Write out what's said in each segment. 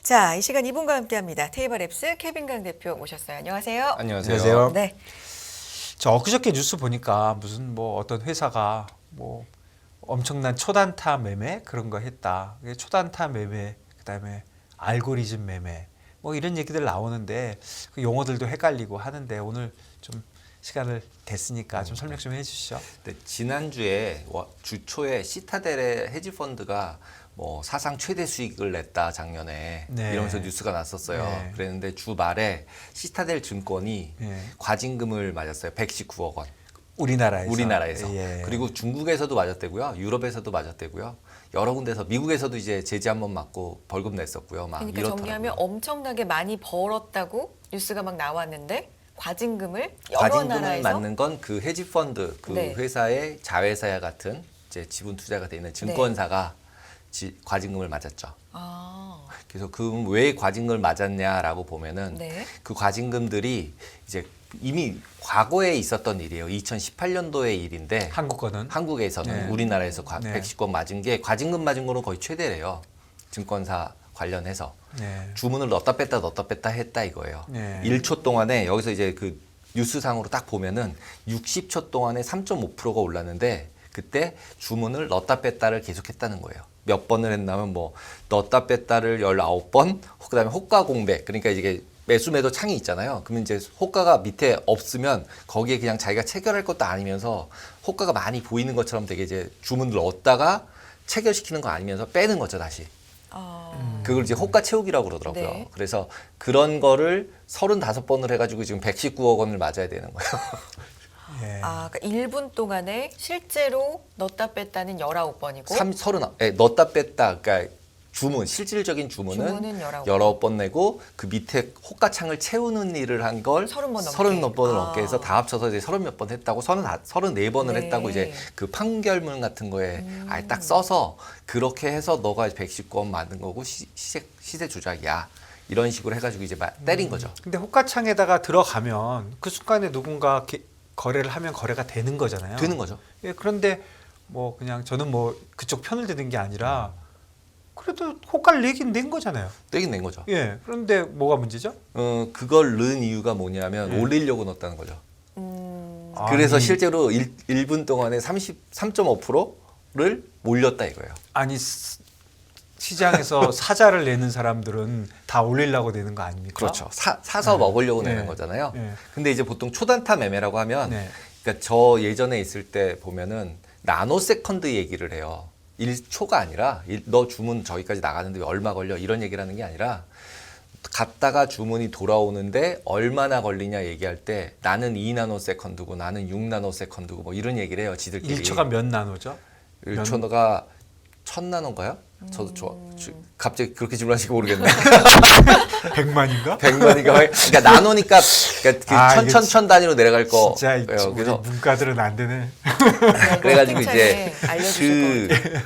자, 이 시간 이분과 함께합니다. 테이블앱스 케빈 강 대표 모셨어요. 안녕하세요. 안녕하세요. 네. 저 엊그저께 뉴스 보니까 무슨 뭐 어떤 회사가 뭐 엄청난 초단타 매매 그런 거 했다. 초단타 매매, 그다음에 알고리즘 매매 뭐 이런 얘기들 나오는데 그 용어들도 헷갈리고 하는데 오늘 좀 시간을 됐으니까 좀 설명 좀 해주시죠. 네, 지난주에 주 초에 시타델의 헤지 펀드가 뭐 사상 최대 수익을 냈다 작년에 네. 이러면서 뉴스가 났었어요. 네. 그랬는데 주 말에 시타델 증권이 네. 과징금을 맞았어요. 119억 원. 우리나라에서. 예. 그리고 중국에서도 맞았대고요. 유럽에서도 맞았대고요. 여러 군데서 미국에서도 이제 제재 한번 맞고 벌금 냈었고요. 막 그러니까 이렇더라고요. 정리하면 엄청나게 많이 벌었다고 뉴스가 막 나왔는데 과징금을 여러 과징금을 나라에서 맞는 건 그 헤지 펀드 그 네. 회사의 자회사와 같은 이제 지분 투자가 돼 있는 증권사가 과징금을 맞았죠. 아, 그래서 그 왜 과징금을 맞았냐라고 보면은 네. 그 과징금들이 이제 이미 과거에 있었던 일이에요. 2018년도의 일인데 한국 거는 한국에서는 네. 우리나라에서 네. 110건 맞은 게 과징금 맞은 거는 거의 최대래요. 증권사 관련해서 네. 주문을 넣었다 뺐다 했다 이거예요. 네. 1초 동안에 여기서 이제 그 뉴스상으로 딱 보면은 60초 동안에 3.5%가 올랐는데 그때 주문을 넣었다 뺐다를 계속했다는 거예요. 몇 번을 했냐면 뭐 넣었다 뺐다를 19번, 그다음에 호가 공백. 그러니까 이게 매수 매도 창이 있잖아요. 그러면 이제 호가가 밑에 없으면 거기에 그냥 자기가 체결할 것도 아니면서 호가가 많이 보이는 것처럼 되게 이제 주문을 넣었다가 체결시키는 거 아니면서 빼는 거죠, 다시. 그걸 이제 호가 채우기라고 그러더라고요. 네. 그래서 그런 거를 35번을 해가지고 지금 119억 원을 맞아야 되는 거예요. 예. 아, 그러니까 1분 동안에 실제로 넣었다 뺐다는 19번이고 넣었다 뺐다. 그러니까 주문, 실질적인 주문은 주문은 19번. 19번 내고 그 밑에 호가창을 채우는 일을 한 걸 30번 넘게. 30몇 번을 아. 넘게 해서 다 합쳐서 이제 30몇 번 했다고 34번을 네. 했다고 이제 그 판결문 같은 거에 아예 딱 써서 그렇게 해서 너가 119원 맞는 거고 시세 조작이야. 이런 식으로 해가지고 이제 때린 거죠. 근데 호가창에다가 들어가면 그 순간에 누군가 거래를 하면 거래가 되는 거잖아요. 되는 거죠. 예, 그런데 뭐 그냥 저는 뭐 그쪽 편을 드는 게 아니라 그래도 호가를 내긴 낸 거잖아요. 떼긴 낸 거죠. 예, 그런데 뭐가 문제죠? 그걸 넣은 이유가 뭐냐면 네. 올리려고 넣었다는 거죠. 아니, 그래서 실제로 1분 동안에 33.5%를 올렸다 이거예요. 아니 시장에서 사자를 내는 사람들은 다 올리려고 내는 거 아닙니까? 그렇죠. 사서 네. 먹으려고 네. 내는 거잖아요. 네. 근데 이제 보통 초단타 매매라고 하면 네. 그러니까 저 예전에 있을 때 보면은 나노 세컨드 얘기를 해요. 1초가 아니라 너 주문 저기까지 나가는데 얼마 걸려 이런 얘기를 하는 게 아니라 갔다가 주문이 돌아오는데 얼마나 걸리냐 얘기할 때 나는 2나노 세컨드고 나는 6나노 세컨드고 뭐 이런 얘기를 해요. 지들끼리. 1초가 몇 나노죠? 1초가 1000나노인가요? 저도 갑자기 그렇게 질문하시고 모르겠네. 100만인가? 100만이니까 그러니까 나노니까 그러니까 그 이거 천 단위로 내려갈 거. 진짜 예요. 우리 문과들은 안 되네. 그래가지고 이제 알려주실 거예요.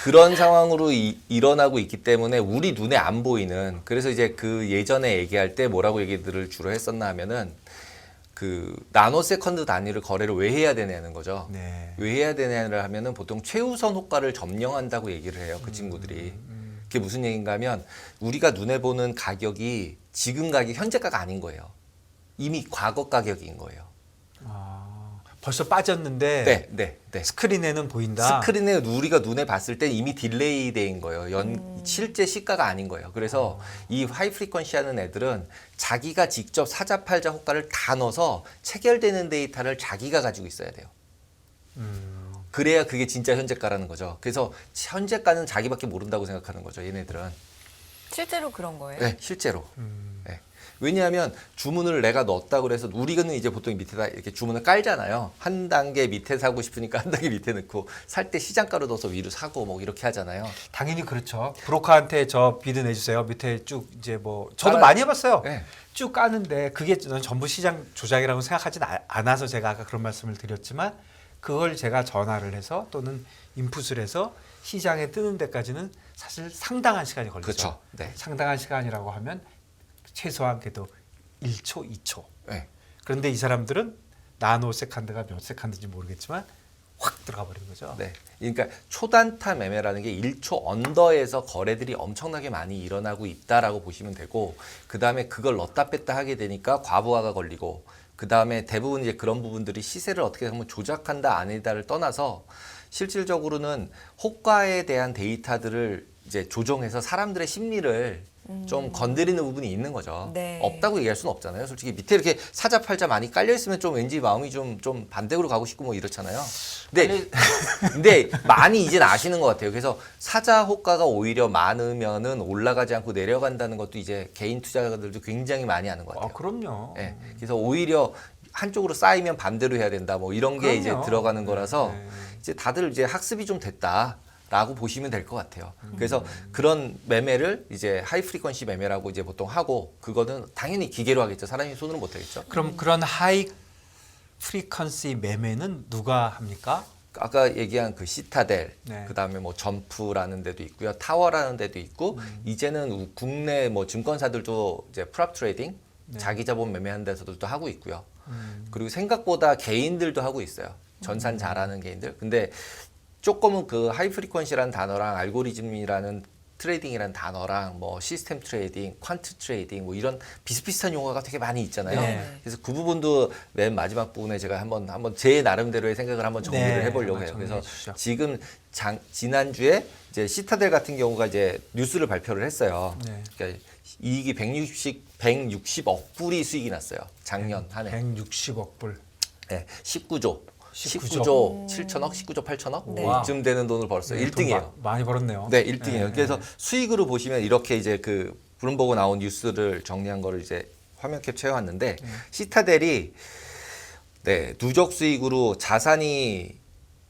그런 상황으로 일어나고 있기 때문에 우리 눈에 안 보이는 그래서 이제 그 예전에 얘기할 때 뭐라고 얘기들을 주로 했었나 하면은 그 나노 세컨드 단위를 거래를 왜 해야 되냐는 거죠. 네. 왜 해야 되냐를 하면은 보통 최우선 호가를 점령한다고 얘기를 해요. 그 친구들이. 그게 무슨 얘기인가 하면 우리가 눈에 보는 가격이 지금 가격 현재가가 아닌 거예요. 이미 과거 가격인 거예요. 벌써 빠졌는데 네. 스크린에는 보인다. 스크린에 우리가 눈에 봤을 때 이미 딜레이 돼인 거예요. 실제 시가가 아닌 거예요. 그래서 이 하이 프리퀀시 하는 애들은 자기가 직접 사자 팔자 호가를 다 넣어서 체결되는 데이터를 자기가 가지고 있어야 돼요. 그래야 그게 진짜 현재가라는 거죠. 그래서 현재가는 자기밖에 모른다고 생각하는 거죠. 얘네들은. 실제로 그런 거예요? 네, 실제로. 네. 왜냐하면 주문을 내가 넣었다 그래서 우리는 이제 보통 밑에다 이렇게 주문을 깔잖아요. 한 단계 밑에 사고 싶으니까 한 단계 밑에 넣고 살 때 시장가로 넣어서 위로 사고 뭐 이렇게 하잖아요. 당연히 그렇죠. 브로커한테 저 비드 내주세요. 밑에 쭉 이제 뭐 저도 깔아요. 많이 해봤어요. 네. 쭉 까는데 그게 저는 전부 시장 조작이라고 생각하진 않아서 제가 아까 그런 말씀을 드렸지만 그걸 제가 전화를 해서 또는 인풋을 해서 시장에 뜨는 데까지는 사실 상당한 시간이 걸리죠. 그렇죠. 네. 상당한 시간이라고 하면 최소한 그래도 1초, 2초. 네. 그런데 이 사람들은 나노 세컨드가 몇 세컨드인지 모르겠지만 확 들어가 버린 거죠. 네. 그러니까 초단타 매매라는 게 1초 언더에서 거래들이 엄청나게 많이 일어나고 있다라고 보시면 되고, 그 다음에 그걸 넣었다 뺐다 하게 되니까 과부하가 걸리고, 그 다음에 대부분 이제 그런 부분들이 시세를 어떻게 보면 조작한다 아니다를 떠나서 실질적으로는 호가에 대한 데이터들을 이제 조정해서 사람들의 심리를 좀 건드리는 부분이 있는 거죠. 네. 없다고 얘기할 수는 없잖아요. 솔직히 밑에 이렇게 사자 팔자 많이 깔려 있으면 좀 왠지 마음이 좀 반대로 가고 싶고 뭐 이렇잖아요. 근데 많이 이젠 아시는 것 같아요. 그래서 사자 호가가 오히려 많으면은 올라가지 않고 내려간다는 것도 이제 개인 투자자들도 굉장히 많이 하는 것 같아요. 그럼요. 예. 그래서 오히려 한쪽으로 쌓이면 반대로 해야 된다. 뭐 이런 게 이제 그럼요. 들어가는 거라서 네. 이제 다들 이제 학습이 좀 됐다라고 보시면 될 것 같아요. 그래서 그런 매매를 이제 하이 프리퀀시 매매라고 이제 보통 하고, 그거는 당연히 기계로 하겠죠. 사람이 손으로 못 하겠죠. 그럼 그런 하이 프리퀀시 매매는 누가 합니까? 아까 얘기한 그 시타델, 네. 그다음에 뭐 점프라는 데도 있고요, 타워라는 데도 있고, 이제는 국내 뭐 증권사들도 이제 프랍 트레이딩, 자기 자본 매매하는 데서도 또 하고 있고요. 그리고 생각보다 개인들도 하고 있어요. 전산 잘하는 개인들. 근데 조금은 그 하이 프리퀀시라는 단어랑 알고리즘이라는 트레이딩이라는 단어랑 뭐 시스템 트레이딩, 퀀트 트레이딩 뭐 이런 비슷비슷한 용어가 되게 많이 있잖아요. 네. 그래서 그 부분도 맨 마지막 부분에 제가 한번 제 나름대로의 생각을 한번 정리를 네, 해보려고 한번 해요. 정리해 그래서 주시죠. 지금 지난주에 이제 시타델 같은 경우가 이제 뉴스를 발표를 했어요. 네. 그러니까 이익이 160억 불이 수익이 났어요. 작년 한 해. 160억 불. 네, 19조 19조. 7천억, 19조 8천억 네. 이쯤 되는 돈을 벌었어요. 네, 1등이에요. 많이 벌었네요. 네, 1등이에요. 네, 그래서 네. 수익으로 보시면 이렇게 이제 그 블룸버그 나온 뉴스를 정리한 거를 이제 화면 캡처해 왔는데, 시타델이 네, 누적 수익으로 자산이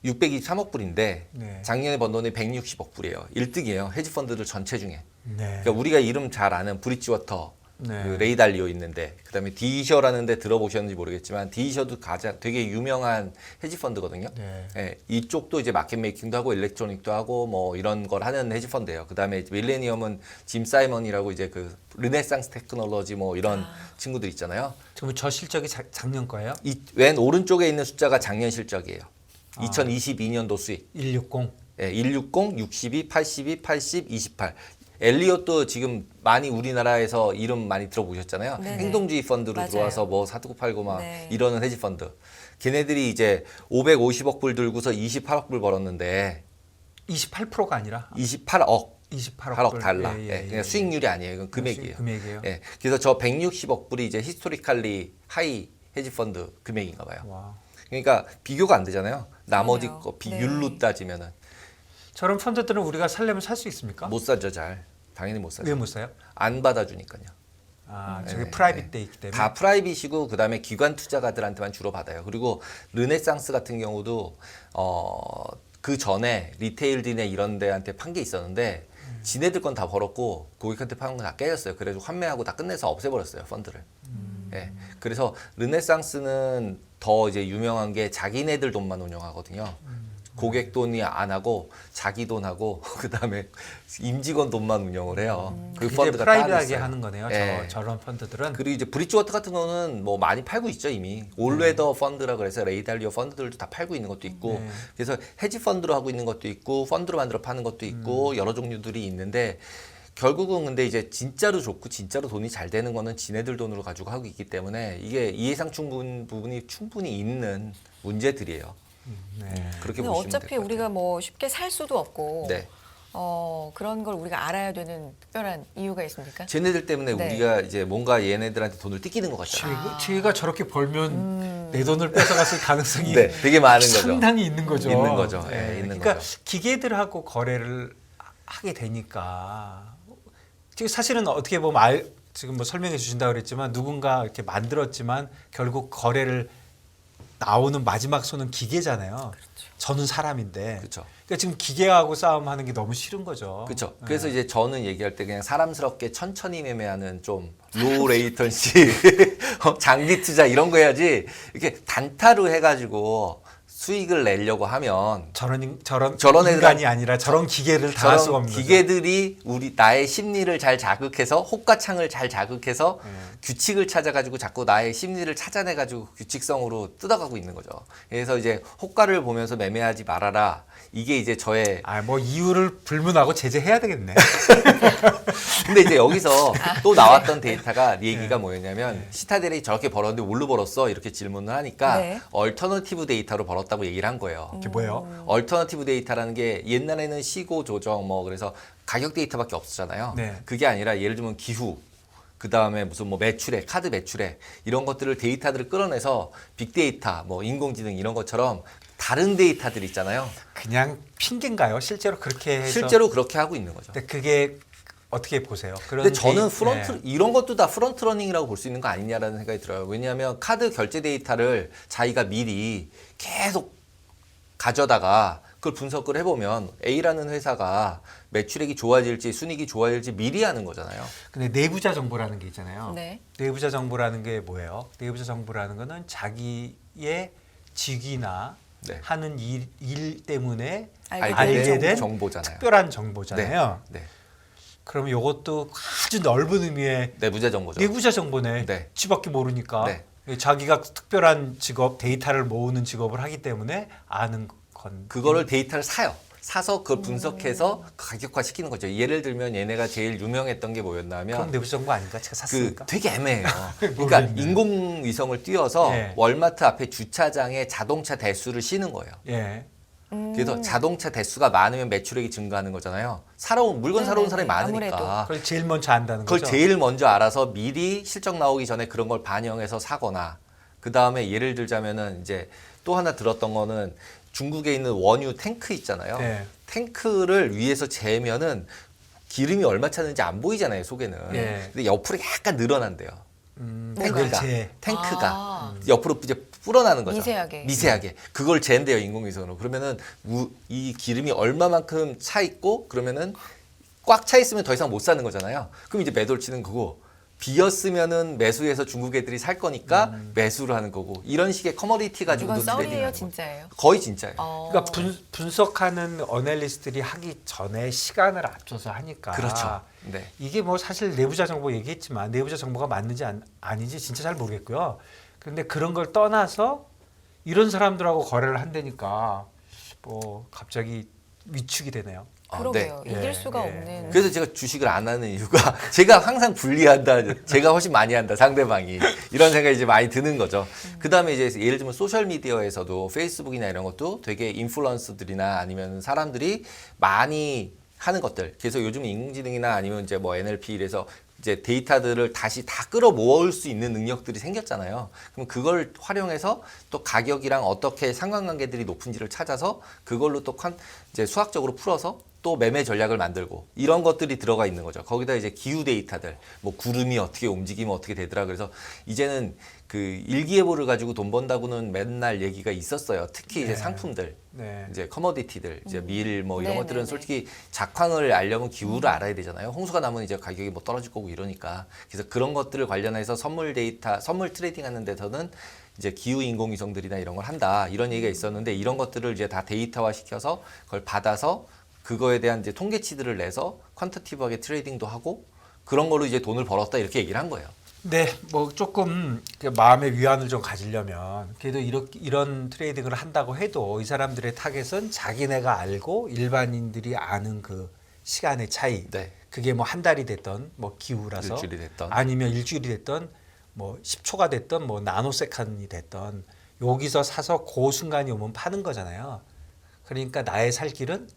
623억 불인데 네. 작년에 번 돈이 160억 불이에요. 1등이에요. 헤지 펀드들 전체 중에. 네. 그러니까 우리가 이름 잘 아는 브릿지워터, 네. 그 레이달리오 있는데, 그다음에 디셔라는 데 들어보셨는지 모르겠지만 디셔도 가장 되게 유명한 헤지 펀드거든요. 네. 예, 이쪽도 이제 마켓 메이킹도 하고 일렉트로닉도 하고 뭐 이런 걸 하는 헤지 펀드예요. 그다음에 밀레니엄은 짐 사이먼이라고 이제 그 르네상스 테크놀로지 뭐 이런 친구들 있잖아요. 지금 저 실적이 작년 거예요? 이 왼 오른쪽에 있는 숫자가 작년 실적이에요. 2022년도 수익. 160. 예, 160, 62, 82, 80, 28. 엘리엇도 지금 많이 우리나라에서 이름 많이 들어보셨잖아요. 네네. 행동주의 펀드로 맞아요. 들어와서 뭐 사두고 팔고 막 네. 이러는 헤지 펀드. 걔네들이 이제 550억 불 들고서 28억 불 벌었는데 28%가 아니라 28억 28억 8억 불. 달러. 예, 예, 예, 그냥 수익률이 아니에요. 이건 금액이에요. 금액이에요. 예. 그래서 저 160억 불이 이제 히스토리칼리 하이 헤지 펀드 금액인가 봐요. 와. 그러니까 비교가 안 되잖아요. 나머지 그러네요. 거 비율로 네. 따지면은 저런 펀드들은 우리가 살려면 살 수 있습니까? 못 사죠, 잘. 당연히 못 사죠. 왜 못 사요? 안 받아주니까요. 아, 저게 네, 프라이빗 네. 돼 있기 때문에. 다 프라이빗이고 그다음에 기관 투자가들한테만 주로 받아요. 그리고 르네상스 같은 경우도 그 전에 리테일디네 이런 데한테 판 게 있었는데 지네들 건 다 벌었고 고객한테 파는 건 다 깨졌어요. 그래서 환매하고 다 끝내서 없애버렸어요, 펀드를. 예. 그래서 르네상스는 더 이제 유명한 게 자기네들 돈만 운영하거든요. 고객 돈이 안 하고 자기 돈하고 그다음에 임직원 돈만 운영을 해요. 그 이제 펀드가 따로 프라이빗하게 있어요. 하는 거네요. 예. 저런 펀드들은. 그리고 이제 브릿지워터 같은 거는 뭐 많이 팔고 있죠 이미. 올웨더 펀드라 그래서 레이달리오 펀드들도 다 팔고 있는 것도 있고, 네. 그래서 헤지 펀드로 하고 있는 것도 있고 펀드로 만들어 파는 것도 있고 여러 종류들이 있는데, 결국은 근데 이제 진짜로 좋고 진짜로 돈이 잘 되는 거는 지네들 돈으로 가지고 하고 있기 때문에 이게 이해상 부분이 충분히 있는 문제들이에요. 네. 그렇게 근데 보시면 어차피 될것 우리가 뭐 쉽게 살 수도 없고 네. 그런 걸 우리가 알아야 되는 특별한 이유가 있습니까? 쟤네들 때문에 네. 우리가 이제 뭔가 얘네들한테 돈을 뜯기는 것 같아요. 지가 저렇게 벌면 내 돈을 뺏어갔을 가능성이 네, 되게 많은 거죠. 상당히 있는 거죠. 있는 거죠. 예, 있는 그러니까 거죠. 기계들하고 거래를 하게 되니까 지금 사실은 어떻게 보면 지금 뭐 설명해 주신다고 그랬지만 누군가 이렇게 만들었지만 결국 거래를 나오는 마지막 손은 기계잖아요. 저는 사람인데. 그렇죠. 그러니까 지금 기계하고 싸움하는 게 너무 싫은 거죠. 그렇죠. 네. 그래서 이제 저는 얘기할 때 그냥 사람스럽게 천천히 매매하는 좀 로우 레이턴시 장기 투자 이런 거 해야지, 이렇게 단타로 해가지고 수익을 내려고 하면 저런 저런 인간이 아니라 저런 기계를 다 할 수가 저런 없는 거죠. 기계들이 나의 심리를 잘 자극해서 호가창을 잘 자극해서 네. 규칙을 찾아가지고 자꾸 나의 심리를 찾아내가지고 규칙성으로 뜯어가고 있는 거죠. 그래서 이제 호가를 보면서 매매하지 말아라. 이게 이제 저의 뭐 이유를 불문하고 제재해야 되겠네. 근데 이제 여기서 또 나왔던 데이터가 이 얘기가 뭐였냐면 시타델이 저렇게 벌었는데 뭘로 벌었어? 이렇게 질문을 하니까 네. 얼터너티브 데이터로 벌었다고 얘기를 한 거예요. 이게 뭐예요? 얼터너티브 데이터라는 게 옛날에는 시고 조정 뭐 그래서 가격 데이터밖에 없었잖아요. 네. 그게 아니라 예를 들면 기후 그 다음에 무슨 뭐 매출액, 카드 매출액 이런 것들을 데이터들을 끌어내서 빅데이터, 뭐 인공지능 이런 것처럼 다른 데이터들 있잖아요. 그냥 핑계인가요? 실제로 그렇게 해서 실제로 그렇게 하고 있는 거죠. 근데 그게 어떻게 보세요? 그런 근데 저는 네. 이런 것도 다 프론트 러닝이라고 볼 수 있는 거 아니냐라는 생각이 들어요. 왜냐하면 카드 결제 데이터를 자기가 미리 계속 가져다가 그걸 분석을 해보면 A라는 회사가 매출액이 좋아질지 순이익이 좋아질지 미리 하는 거잖아요. 근데 내부자 정보라는 게 있잖아요. 네. 내부자 정보라는 게 뭐예요? 내부자 정보라는 거는 자기의 직위나 네. 하는 일 때문에 알게 된 정보잖아요. 특별한 정보잖아요. 네. 그러면 이것도 아주 넓은 의미의 내부자 정보죠. 내부자 정보네. 네. 지밖에 모르니까 네. 자기가 특별한 직업, 데이터를 모으는 직업을 하기 때문에 아는 건. 그거를 데이터를 사요. 사서 그걸 분석해서 가격화 시키는 거죠. 예를 들면 얘네가 제일 유명했던 게 뭐였나 하면 그럼 내부자 정보 아닌가? 제가 그 샀으니까. 되게 애매해요. 그러니까 모르겠네. 인공위성을 띄워서 네. 월마트 앞에 주차장에 자동차 대수를 씌는 거예요. 예. 그래서 자동차 대수가 많으면 매출액이 증가하는 거잖아요. 물건 사러 온 사람이 많으니까. 아무래도. 그걸 제일 먼저 안다는 그걸 거죠. 제일 먼저 알아서 미리 실적 나오기 전에 그런 걸 반영해서 사거나 그 다음에 예를 들자면은 이제 또 하나 들었던 거는 중국에 있는 원유 탱크 있잖아요. 네. 탱크를 위에서 재면은 기름이 얼마 차는지 안 보이잖아요, 속에는. 네. 근데 옆으로 약간 늘어난대요. 그걸 탱크가. 재. 탱크가 아. 옆으로 이제 불어나는 거죠. 미세하게. 그걸 잰대요, 인공위성으로. 그러면은 이 기름이 얼마만큼 차 있고 그러면은 꽉 차 있으면 더 이상 못 사는 거잖아요. 그럼 이제 매도를 치는 거고 비었으면은 매수해서 중국 애들이 살 거니까 매수를 하는 거고 이런 식의 커머디티 가지고도 이건 썰이에요, 트레이딩하는 진짜예요? 거의 진짜예요. 그러니까 분석하는 어널리스트들이 하기 전에 시간을 앞서서 하니까. 그렇죠. 네. 이게 뭐 사실 내부자 정보 얘기했지만 내부자 정보가 맞는지 아닌지 진짜 잘 모르겠고요. 그런데 그런 걸 떠나서 이런 사람들하고 거래를 한다니까 뭐 갑자기 위축이 되네요. 그러게요. 네. 이길 예, 수가 예. 없는. 그래서 제가 주식을 안 하는 이유가 제가 항상 불리한다. 제가 훨씬 많이 한다. 상대방이. 이런 생각이 이제 많이 드는 거죠. 그다음에 이제 예를 들면 소셜 미디어에서도 페이스북이나 이런 것도 되게 인플루언서들이나 아니면 사람들이 많이 하는 것들. 그래서 요즘 인공지능이나 아니면 이제 뭐 NLP 이래서 이제 데이터들을 다시 다 끌어모을 수 있는 능력들이 생겼잖아요. 그럼 그걸 활용해서 또 가격이랑 어떻게 상관관계들이 높은지를 찾아서 그걸로 또 이제 수학적으로 풀어서 또 매매 전략을 만들고 이런 것들이 들어가 있는 거죠. 거기다 이제 기후 데이터들, 뭐 구름이 어떻게 움직이면 어떻게 되더라. 그래서 이제는 그 일기예보를 가지고 돈 번다고는 맨날 얘기가 있었어요. 특히 이제 네. 상품들. 네. 이제 커머디티들, 이제 밀 뭐 이런 네네네. 것들은 솔직히 작황을 알려면 기후를 알아야 되잖아요. 홍수가 나면 이제 가격이 뭐 떨어질 거고 이러니까. 그래서 그런 것들을 관련해서 선물 트레이딩 하는 데서는 이제 기후 인공위성들이나 이런 걸 한다. 이런 얘기가 있었는데 이런 것들을 이제 다 데이터화 시켜서 그걸 받아서 그거에 대한 이제 통계치들을 내서 퀀터티브하게 트레이딩도 하고 그런 걸로 이제 돈을 벌었다 이렇게 얘기를 한 거예요. 네, 뭐 조금 그 마음의 위안을 좀 가지려면 그래도 이런 트레이딩을 한다고 해도 이 사람들의 타겟은 자기네가 알고 일반인들이 아는 그 시간의 차이. 네. 그게 뭐 한 달이 됐던 뭐 기후라서 일주일이 됐던. 아니면 일주일이 됐던 뭐 10초가 됐던 뭐 나노세컨이 됐던 여기서 사서 그 순간이 오면 파는 거잖아요. 그러니까 나의 살 길은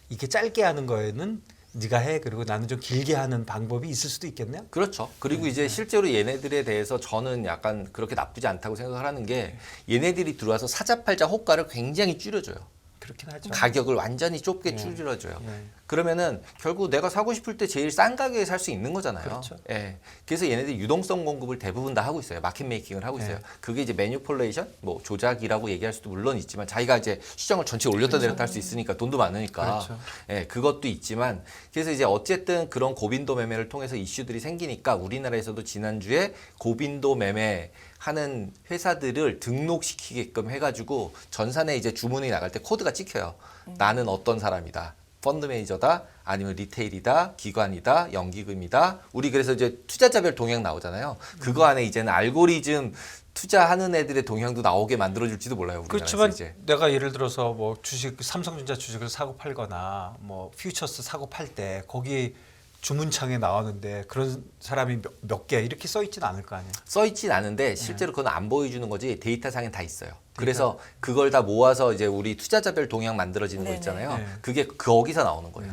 이렇게 짧게 하는 거에는 네가 해. 그리고 나는 좀 길게 하는 방법이 있을 수도 있겠네요. 그렇죠. 그리고 이제 실제로 얘네들에 대해서 저는 약간 그렇게 나쁘지 않다고 생각을 하는 게 얘네들이 들어와서 사자팔자 호가를 굉장히 줄여줘요. 그렇긴 하죠. 가격을 완전히 좁게 네. 줄여줘요. 네. 그러면은 결국 내가 사고 싶을 때 제일 싼 가격에 살 수 있는 거잖아요. 그렇죠. 예. 그래서 얘네들이 유동성 공급을 대부분 다 하고 있어요. 마켓 메이킹을 하고 있어요. 네. 그게 이제 매니플레이션, 뭐 조작이라고 얘기할 수도 물론 있지만 자기가 이제 시장을 전체 올렸다 내렸다 할 수 있으니까 돈도 많으니까. 그렇죠. 예, 그것도 있지만 그래서 이제 어쨌든 그런 고빈도 매매를 통해서 이슈들이 생기니까 우리나라에서도 지난주에 고빈도 매매 하는 회사들을 등록시키게끔 해가지고 전산에 이제 주문이 나갈 때 코드가 찍혀요. 나는 어떤 사람이다. 펀드 매니저다, 아니면 리테일이다, 기관이다, 연기금이다. 우리 그래서 이제 투자자별 동향 나오잖아요. 그거 안에 이제는 알고리즘 투자하는 애들의 동향도 나오게 만들어줄지도 몰라요. 우리나라에서 그렇지만 이제. 내가 예를 들어서 뭐 주식 삼성전자 주식을 사고 팔거나 뭐 퓨처스 사고 팔 때 거기 주문창에 나오는데 그런 사람이 몇 개 이렇게 써 있진 않을 거 아니에요. 써 있진 않은데 실제로 그건 안 보여주는 거지 데이터상엔 다 있어요. 그래서 그걸 다 모아서 이제 우리 투자자별 동향 만들어지는 거 네네. 있잖아요. 네. 그게 거기서 나오는 거예요.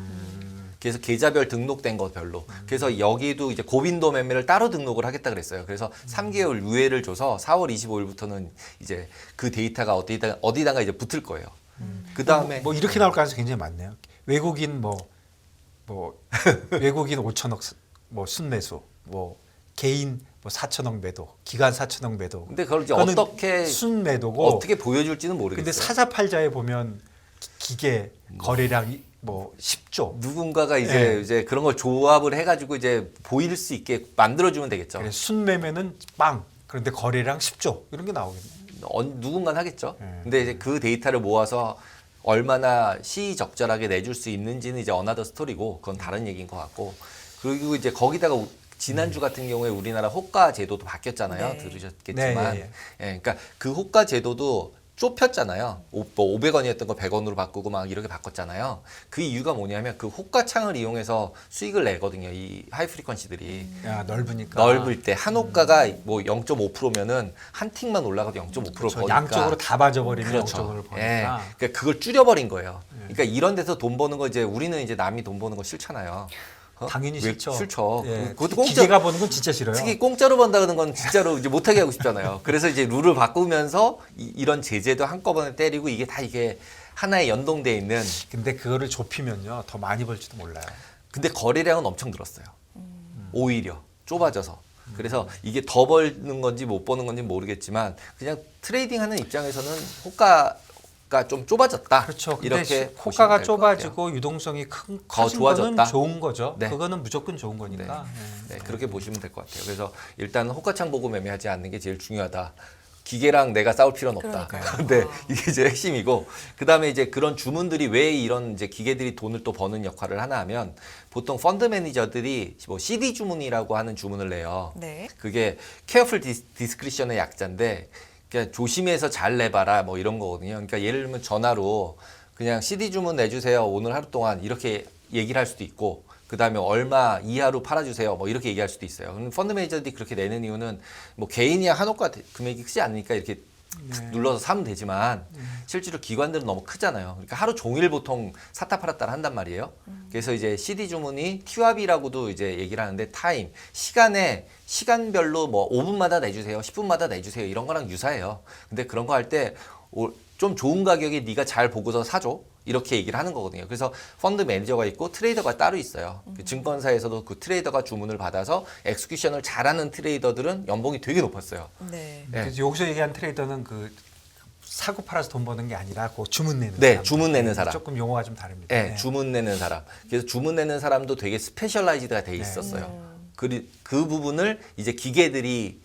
그래서 계좌별 등록된 거 별로. 그래서 여기도 이제 고빈도 매매를 따로 등록을 하겠다 그랬어요. 그래서 3개월 유예를 줘서 4월 25일부터는 이제 그 데이터가 어디다가 이제 붙을 거예요. 그 다음에 뭐 이렇게 나올 가능성이 굉장히 많네요. 외국인 외국인 5천억 뭐 순매수, 뭐 개인 뭐 4천억 매도, 기관 4천억 매도. 근데 그걸 이제 그거는 어떻게 순매도고 어떻게 보여줄지는 모르겠어요. 근데 사자팔자에 보면 기계 거래량이 뭐 10조. 누군가가 네. 이제 그런 걸 조합을 해가지고 이제 보일 수 있게 만들어주면 되겠죠. 그래, 순매매는 빵. 그런데 거래량 10조 이런 게 나오겠네. 누군가는 하겠죠. 근데 이제 그 데이터를 모아서 얼마나 시의적절하게 내줄 수 있는지는 이제 어나더 스토리고 그건 다른 얘기인 것 같고 그리고 이제 거기다가 지난주 같은 경우에 우리나라 호가 제도도 바뀌었잖아요. 네. 들으셨겠지만 네, 그러니까 그 호가 제도도 좁혔잖아요. 뭐 500원이었던 거 100원으로 바꾸고 막 이렇게 바꿨잖아요. 그 이유가 뭐냐면 그 호가창을 이용해서 수익을 내거든요. 이 하이 프리퀀시들이. 야, 넓으니까. 넓을 때 한 호가가 뭐 0.5%면은 한 틱만 올라가도 0.5% 그렇죠. 버니까 양쪽으로 다 빠져버리면 그렇죠. 양쪽으로 버니까. 예. 그러니까 그걸 줄여버린 거예요. 그러니까 이런 데서 돈 버는 거 이제 우리는 이제 남이 돈 버는 거 싫잖아요. 어? 당연히 왜 싫죠. 싫죠. 예. 그것도 공짜 기계가 버는 건 진짜 싫어요. 특히 공짜로 번다는 건 진짜로 이제 못하게 하고 싶잖아요. 그래서 이제 룰을 바꾸면서 이런 제재도 한꺼번에 때리고 이게 다 이게 하나에 연동돼 있는. 근데 그거를 좁히면요 더 많이 벌지도 몰라요. 근데 거래량은 엄청 늘었어요. 오히려 좁아져서. 그래서 이게 더 버는 건지 못 버는 건지 모르겠지만 그냥 트레이딩하는 입장에서는 호가가 좀 좁아졌다. 그렇죠. 근데 이렇게 호가가 보시면 될것 같아요. 좁아지고 유동성이 커진 좋아졌다? 거는 좋은 거죠. 네. 그거는 무조건 좋은 거니까. 네, 그렇게 보시면 될 것 같아요. 그래서 일단 호가창 보고 매매하지 않는 게 제일 중요하다. 기계랑 내가 싸울 필요는 없다. 그러니까요. 네, 이게 이제 핵심이고 그다음에 이제 그런 주문들이 왜 이런 이제 기계들이 돈을 또 버는 역할을 하나 하면 보통 펀드 매니저들이 뭐 CD 주문이라고 하는 주문을 내요. 네. 그게 careful discretion의 약자인데 그냥 조심해서 잘 내봐라 뭐 이런 거거든요. 그러니까 예를 들면 전화로 그냥 CD 주문 내주세요. 오늘 하루 동안 이렇게 얘기를 할 수도 있고 그 다음에 얼마 이하로 팔아주세요. 뭐 이렇게 얘기할 수도 있어요. 근데 펀드 매니저들이 그렇게 내는 이유는 뭐 개인이야 한호가 금액이 크지 않으니까 이렇게 눌러서 사면 되지만 실제로 기관들은 너무 크잖아요. 그러니까 하루 종일 보통 샀다 팔았다 한단 말이에요. 그래서 이제 CD 주문이 TWAB이라고도 이제 얘기를 하는데 타임, 시간별로 뭐 5분마다 내주세요. 10분마다 내주세요. 이런 거랑 유사해요. 근데 그런 거 할 때 좀 좋은 가격에 네가 잘 보고서 사줘. 이렇게 얘기를 하는 거거든요. 그래서 펀드 매니저가 있고 트레이더가 따로 있어요. 그 증권사에서도 그 트레이더가 주문을 받아서 엑스큐션을 잘하는 트레이더들은 연봉이 되게 높았어요. 네. 네. 그래서 여기서 얘기한 트레이더는 그 사고 팔아서 돈 버는 게 아니라 그 주문 내는 네, 사람. 주문 내는 사람. 조금 용어가 좀 다릅니다. 네, 주문 내는 사람. 그래서 주문 내는 사람도 되게 스페셜라이즈드가 돼 있었어요. 그 부분을 이제 기계들이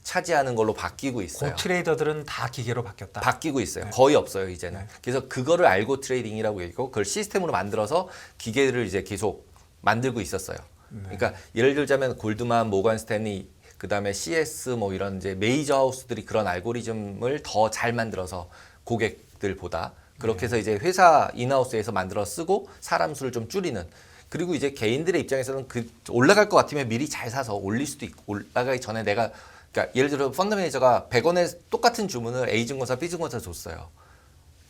차지하는 걸로 바뀌고 있어요. 그 트레이더들은 다 기계로 바뀌었다. 바뀌고 있어요. 거의 없어요, 이제는. 그래서 그거를 알고 트레이딩이라고 얘기하고 그걸 시스템으로 만들어서 기계를 이제 계속 만들고 있었어요. 그러니까 예를 들자면 골드만, 모건 스탠리, 그다음에 CS 뭐 이런 이제 메이저 하우스들이 그런 알고리즘을 더 잘 만들어서 고객들보다 그렇게 해서 이제 회사 인하우스에서 만들어 쓰고 사람 수를 좀 줄이는 그리고 이제 개인들의 입장에서는 그 올라갈 것 같으면 미리 잘 사서 올릴 수도 있고 올라가기 전에 내가 그러니까 예를 들어 펀드 매니저가 100원에 똑같은 주문을 A증권사, B증권사 줬어요.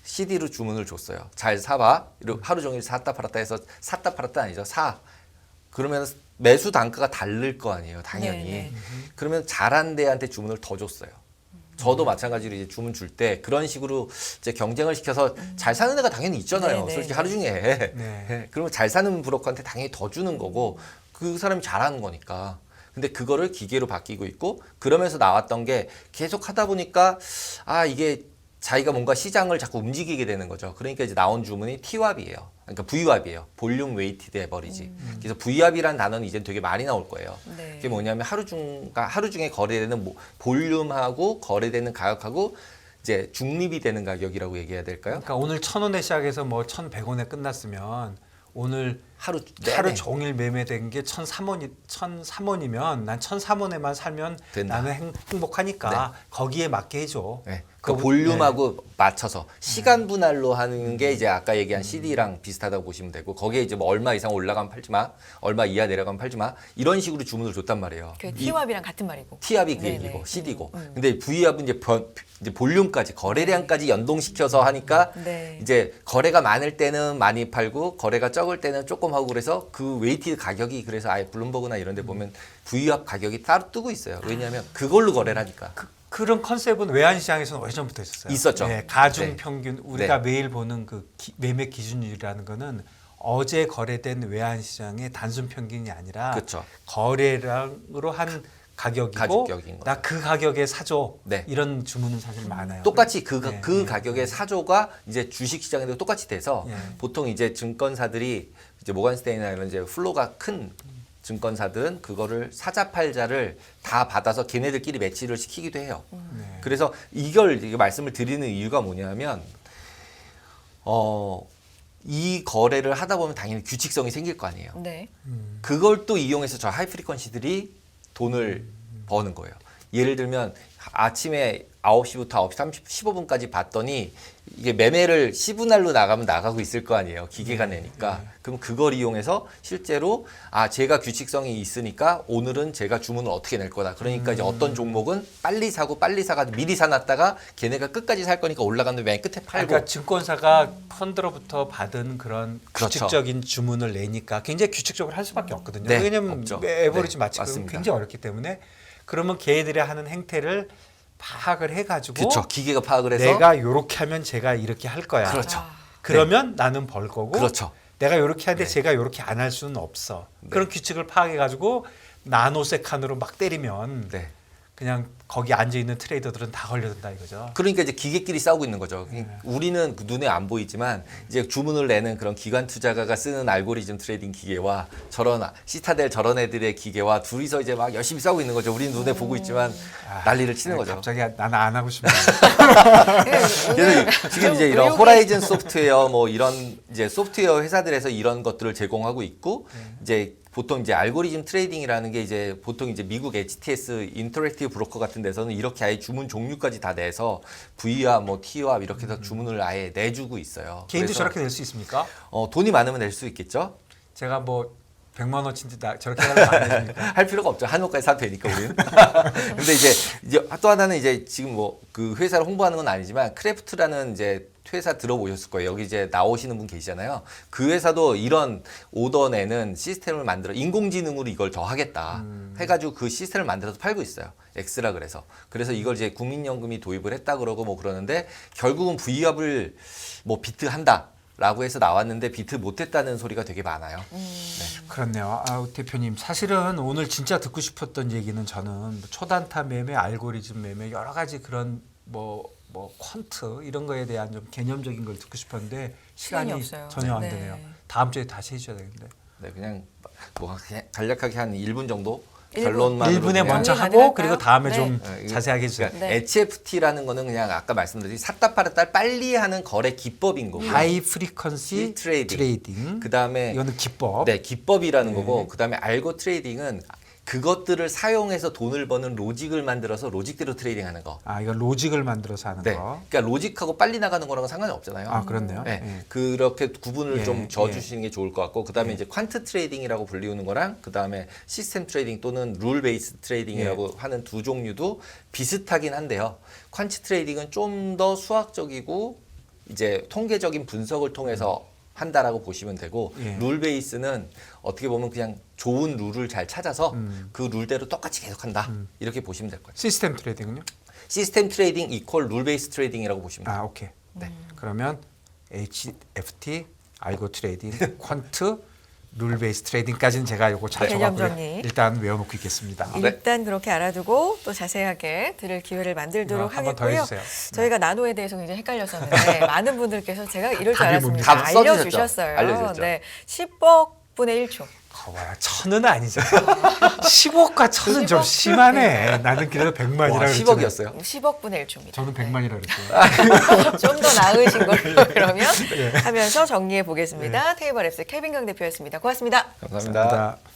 CD로 주문을 줬어요. 잘 사봐. 하루 종일 샀다 팔았다 해서 샀다 팔았다 아니죠. 사. 그러면 매수 단가가 다를 거 아니에요. 당연히. 네네. 그러면 잘한 데한테 주문을 더 줬어요. 저도 마찬가지로 이제 주문 줄 때 그런 식으로 이제 경쟁을 시켜서 잘 사는 애가 당연히 있잖아요. 네, 솔직히 네, 하루 중에. 네. 그러면 잘 사는 브로커한테 당연히 더 주는 거고 그 사람이 잘하는 거니까. 근데 그거를 기계로 바뀌고 있고 그러면서 나왔던 게 계속 하다 보니까 아 이게 자기가 뭔가 시장을 자꾸 움직이게 되는 거죠. 그러니까 이제 나온 주문이 T왑이에요. 그러니까 V왑이에요. 볼륨 웨이티드 에버리지. 그래서 V왑이라는 단어는 이제 되게 많이 나올 거예요. 네. 그게 뭐냐면 하루 중에 거래되는 볼륨하고 거래되는 가격하고 이제 중립이 되는 가격이라고 얘기해야 될까요? 그러니까 오늘 1,000원에 시작해서 뭐 1,100원에 끝났으면 오늘 하루 하루 종일 매매된 게 1,003원이면 난 1,003원에만 살면 된다. 나는 행복하니까 거기에 맞게 해줘. 네. 그 그거- 볼륨하고 맞춰서 시간 분할로 하는 게 이제 아까 얘기한 CD랑 비슷하다고 보시면 되고 거기에 이제 뭐 얼마 이상 올라가면 팔지 마, 얼마 이하 내려가면 팔지 마 이런 식으로 주문을 줬단 말이에요. 그 T왑이랑 같은 말이고. T압이 그 네네. 얘기고 CD고. 근데 V압은 이제 볼륨까지 거래량까지 네. 연동시켜서 하니까 네. 이제 거래가 많을 때는 많이 팔고 거래가 적을 때는 조금 하고 그래서 그 웨이티드 가격이 그래서 아예 블룸버그나 이런 데 보면 V압 가격이 따로 뜨고 있어요. 왜냐하면 그걸로 거래를 하니까. 그런 컨셉은 외환시장에서는 오래전부터 있었어요. 있었죠. 네, 가중 네. 평균 우리가 네. 매일 보는 그 매매 기준율이라는 거는 어제 거래된 외환시장의 단순 평균이 아니라 그렇죠. 거래량으로 한 가격이고 가격인 거죠. 나 그 가격에 사줘 네. 이런 주문은 사실 많아요. 똑같이 그 네. 가격의 사조가 이제 주식 시장에도 똑같이 돼서 예. 보통 이제 증권사들이 이제 모건스테인이나 이런 이제 플로가 큰 증권사들은 그거를 사자 팔자를 다 받아서 걔네들끼리 매치를 시키기도 해요. 네. 그래서 이걸 이게 말씀을 드리는 이유가 뭐냐면 이 거래를 하다 보면 당연히 규칙성이 생길 거 아니에요. 네. 그걸 또 이용해서 저 하이프리퀀시들이 돈을 버는 거예요. 예를 들면 아침에 9시부터 9시 15분까지 봤더니 이게 매매를 시분할로 나가면 나가고 있을 거 아니에요. 기계가 내니까. 그럼 그걸 이용해서 실제로 아 제가 규칙성이 있으니까 오늘은 제가 주문을 어떻게 낼 거다. 그러니까 이제 어떤 종목은 빨리 사고 빨리 사가 미리 사놨다가 걔네가 끝까지 살 거니까 올라가는데 맨 끝에 팔고. 그러니까 증권사가 펀드로부터 받은 그런 그렇죠. 규칙적인 주문을 내니까 굉장히 규칙적으로 할 수밖에 없거든요. 네, 왜냐하면 없죠. 에버리지 네, 맞추기가 맞습니다. 굉장히 어렵기 때문에 그러면 걔들이 하는 행태를 파악을 해가지고 그렇죠. 기계가 파악을 해서 내가 이렇게 하면 제가 이렇게 할 거야. 그렇죠. 아, 그러면 나는 벌 거고 그렇죠. 내가 이렇게 하는데 네. 제가 이렇게 안 할 수는 없어. 네. 그런 규칙을 파악해가지고 나노세칸으로 막 때리면 네. 그냥 거기 앉아 있는 트레이더들은 다 걸려든다 이거죠. 그러니까 이제 기계끼리 싸우고 있는 거죠. 우리는 그 눈에 안 보이지만 이제 주문을 내는 그런 기관 투자가가 쓰는 알고리즘 트레이딩 기계와 저런 시타델 저런 애들의 기계와 둘이서 이제 막 열심히 싸우고 있는 거죠. 우리는 눈에 보고 있지만 난리를 치는 거죠. 갑자기 나는 안 하고 싶네. 그래서 지금 이제 이런 호라이즌 소프트웨어 뭐 이런 이제 소프트웨어 회사들에서 이런 것들을 제공하고 있고 이제 보통 이제 알고리즘 트레이딩이라는 게 이제 보통 이제 미국 HTS 인터랙티브 브로커 같은 데서는 이렇게 아예 주문 종류까지 다 내서 V와 뭐 T와 이렇게 해서 주문을 아예 내주고 있어요. 개인도 그래서, 저렇게 낼 수 있습니까? 돈이 많으면 낼 수 있겠죠. 제가 뭐 100만 원치인데 저렇게 하면 안 됩니까? 할 필요가 없죠. 한옥까지 사도 되니까 우리는. 근데 이제 또 하나는 이제 지금 뭐 그 회사를 홍보하는 건 아니지만 크래프트라는 이제 회사 들어보셨을 거예요. 여기 이제 나오시는 분 계시잖아요. 그 회사도 이런 오더 내는 시스템을 만들어 인공지능으로 이걸 더 하겠다 해가지고 그 시스템을 만들어서 팔고 있어요. 엑스라 그래서. 그래서 이걸 이제 국민연금이 도입을 했다 그러고 뭐 그러는데 결국은 V압을 뭐 비트한다. 라고 해서 나왔는데 비트 못했다는 소리가 되게 많아요. 그렇네요. 대표님 사실은 오늘 진짜 듣고 싶었던 얘기는 저는 초단타 매매, 알고리즘 매매 여러 가지 그런 뭐 퀀트 이런 거에 대한 좀 개념적인 걸 듣고 싶었는데 시간이 없어요. 전혀 안 네. 되네요. 다음 주에 다시 해줘야 되는데. 네, 그냥 뭐 간략하게 한 1분 정도 일분. 결론만으로 1분에 그냥 먼저 정리 하고 가능할까요? 그리고 다음에 네. 좀 이거- 자세하게 해주세요. 그러니까 네. HFT라는 거는 그냥 아까 말씀드렸듯이 샀다 팔았다 빨리 하는 거래 기법인 거고. 하이 프리퀀시 트레이딩. 트레이딩. 그다음에 이거는 기법. 네, 기법이라는 네. 거고 그다음에 알고 트레이딩은 그것들을 사용해서 돈을 버는 로직을 만들어서 로직대로 트레이딩하는 거. 이거 로직을 만들어서 하는 네. 거. 그러니까 로직하고 빨리 나가는 거랑은 상관이 없잖아요. 그렇네요. 네, 예. 그렇게 구분을 예, 좀 져주시는 게 좋을 것 같고 그다음에 이제 퀀트 트레이딩이라고 불리우는 거랑 그다음에 시스템 트레이딩 또는 룰 베이스 트레이딩이라고 하는 두 종류도 비슷하긴 한데요. 퀀트 트레이딩은 좀 더 수학적이고 이제 통계적인 분석을 통해서 한다라고 보시면 되고 예. 룰 베이스는 어떻게 보면 그냥 좋은 룰을 잘 찾아서 그 룰대로 똑같이 계속한다 이렇게 보시면 될 것 같아요. 시스템 트레이딩은요? 시스템 트레이딩 이퀄 룰 베이스 트레이딩이라고 보시면 돼요. 아, 오케이. 네. 그러면 HFT, 알고 트레이딩, 퀀트, 룰 베이스 트레이딩까지는 제가 요거 잘 개념 적었고요. 정리. 일단 외워놓고 있겠습니다. 일단 그렇게 알아두고 또 자세하게 들을 기회를 만들도록 한번 더 하겠고요. 해주세요. 저희가 나노에 대해서 굉장히 헷갈렸었는데 많은 분들께서 제가 이럴 줄 답이 알았습니다. 뭡니까? 답 써주셨죠? 알려주셨어요. 알려주셨죠? 네, 10억분의 1초. 거봐요. 1000은 아니죠. 10억과 1000은 좀 10억? 심하네. 나는 그래도 100만이라 와, 그랬잖아요. 10억이었어요? 10억분의 1초입니다. 저는 100만이라 그랬어요. 좀 더 나으신 걸로 그러면 예. 하면서 정리해 보겠습니다. 테이블 앱스 케빈 강 대표였습니다. 고맙습니다. 감사합니다. 감사합니다.